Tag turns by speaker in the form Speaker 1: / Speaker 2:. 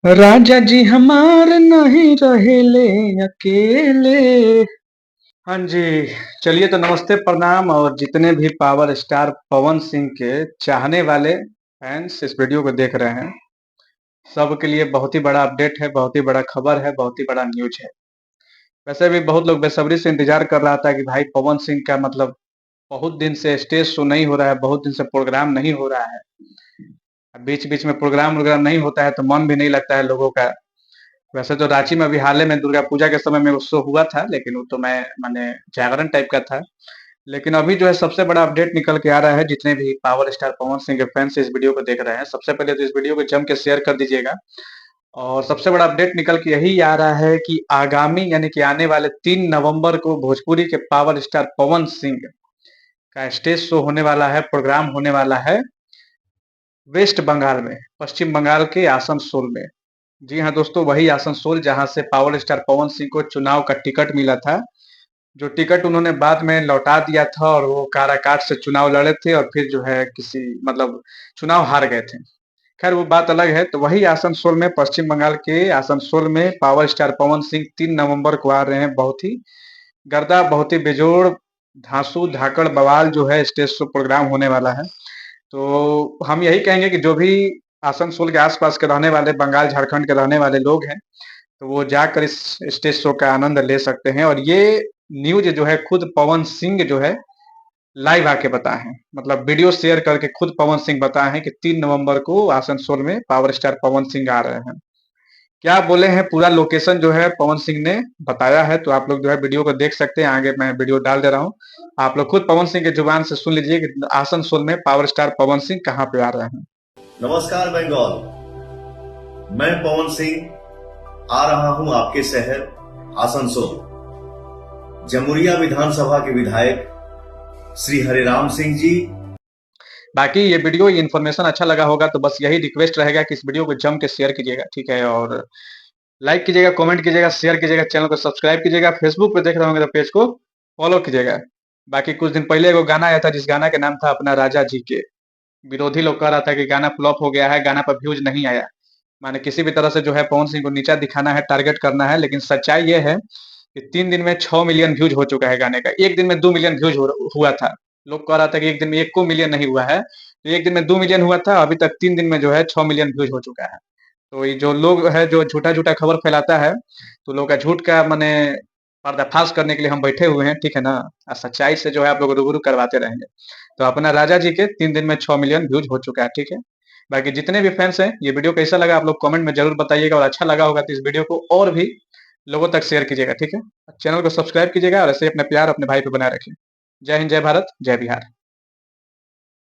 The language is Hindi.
Speaker 1: राजा जी हमार नहीं रहेले अकेले। हाँ जी। चलिए तो नमस्ते प्रणाम और जितने भी पावर स्टार पवन सिंह के चाहने वाले फैंस इस वीडियो को देख रहे हैं, सबके लिए बहुत ही बड़ा अपडेट है, बहुत ही बड़ा खबर है, बहुत ही बड़ा न्यूज है। वैसे भी बहुत लोग बेसब्री से इंतजार कर रहा था कि भाई पवन सिंह का मतलब बहुत दिन से स्टेज शो नहीं हो रहा है, बहुत दिन से प्रोग्राम नहीं हो रहा है। बीच बीच में प्रोग्राम वोग्राम नहीं होता है तो मन भी नहीं लगता है लोगों का। वैसे तो रांची में अभी हाल ही में दुर्गा पूजा के समय में वो शो हुआ था, लेकिन वो तो मैं माने जागरण टाइप का था। लेकिन अभी जो है सबसे बड़ा अपडेट निकल के आ रहा है, जितने भी पावर स्टार पवन सिंह के फैंस इस वीडियो को देख रहे हैं, सबसे पहले तो इस वीडियो को जम के शेयर कर दीजिएगा। और सबसे बड़ा अपडेट निकल के यही आ रहा है कि आगामी यानी कि आने वाले 3 नवंबर को भोजपुरी के पावर स्टार पवन सिंह का स्टेज शो होने वाला है, प्रोग्राम होने वाला है वेस्ट बंगाल में, पश्चिम बंगाल के आसनसोल में। जी हाँ दोस्तों, वही आसनसोल जहां से पावर स्टार पवन सिंह को चुनाव का टिकट मिला था, जो टिकट उन्होंने बाद में लौटा दिया था और वो काराकाट से चुनाव लड़े थे और फिर जो है किसी मतलब चुनाव हार गए थे। खैर वो बात अलग है। तो वही आसनसोल में, पश्चिम बंगाल के आसनसोल में पावर स्टार पवन सिंह 3 नवंबर को आ रहे हैं। बहुत ही गर्दा, बहुत ही बेजोड़, धांसू धाकड़ बवाल जो है स्टेज शो प्रोग्राम होने वाला है। तो हम यही कहेंगे कि जो भी आसनसोल के आसपास के रहने वाले, बंगाल झारखंड के रहने वाले लोग हैं, तो वो जाकर इस स्टेज शो का आनंद ले सकते हैं। और ये न्यूज जो है खुद पवन सिंह जो है लाइव आके बताए हैं, मतलब वीडियो शेयर करके खुद पवन सिंह बताए हैं कि 3 नवंबर को आसनसोल में पावर स्टार पवन सिंह आ रहे हैं। क्या बोले हैं, पूरा लोकेशन जो है पवन सिंह ने बताया है, तो आप लोग जो है वीडियो को देख सकते हैं। आगे मैं वीडियो डाल दे रहा हूँ, आप लोग खुद पवन सिंह की जुबान से सुन लीजिए कि आसनसोल में पावर स्टार पवन सिंह कहाँ पे आ रहे हैं।
Speaker 2: नमस्कार बंगाल, मैं पवन सिंह आ रहा हूं आपके शहर आसनसोल। जमुरिया विधानसभा के विधायक श्री हरिराम सिंह जी।
Speaker 1: बाकी ये वीडियो, ये इन्फॉर्मेशन अच्छा लगा होगा तो बस यही रिक्वेस्ट रहेगा कि इस वीडियो को जम के शेयर कीजिएगा, ठीक है। और लाइक कीजिएगा, कमेंट कीजिएगा, शेयर कीजिएगा, चैनल को सब्सक्राइब कीजिएगा, फेसबुक पे देख रहे होंगे तो पेज को फॉलो कीजिएगा। बाकी कुछ दिन पहले एगो गाना आया था, जिस गाना के नाम था अपना राजा जी के। विरोधी लोग कह रहा था कि गाना फ्लॉप हो गया है, गाना पर व्यूज नहीं आया। माने किसी भी तरह से जो है पवन सिंह को नीचा दिखाना है, टारगेट करना है। लेकिन सच्चाई ये है कि 3 दिन में 6 मिलियन व्यूज हो चुका है गाने का। एक दिन में 2 मिलियन व्यूज हुआ था। लोग कह रहा था कि एक दिन में 1 को मिलियन नहीं हुआ है, तो एक दिन में 2 मिलियन हुआ था। अभी तक 3 दिन में जो है 6 मिलियन व्यूज हो चुका है। तो ये जो लोग है जो झूठा झूठा खबर फैलाता है, तो लोग का झूठ का माने पर्दाफाश करने के लिए हम बैठे हुए हैं, ठीक है ना। और सच्चाई से जो है आप लोग रूबरू करवाते रहेंगे। तो अपना राजा जी के 3 दिन में 6 मिलियन व्यूज हो चुका है, ठीक है। बाकी जितने भी फैंस हैं, ये वीडियो कैसा लगा आप लोग कमेंट में जरूर बताइएगा, और अच्छा लगा होगा तो इस वीडियो को और भी लोगों तक शेयर कीजिएगा, ठीक है। चैनल को सब्सक्राइब कीजिएगा और ऐसे ही अपना प्यार अपने भाई पे बनाए रखिए। जय हिंद, जय भारत, जय बिहार।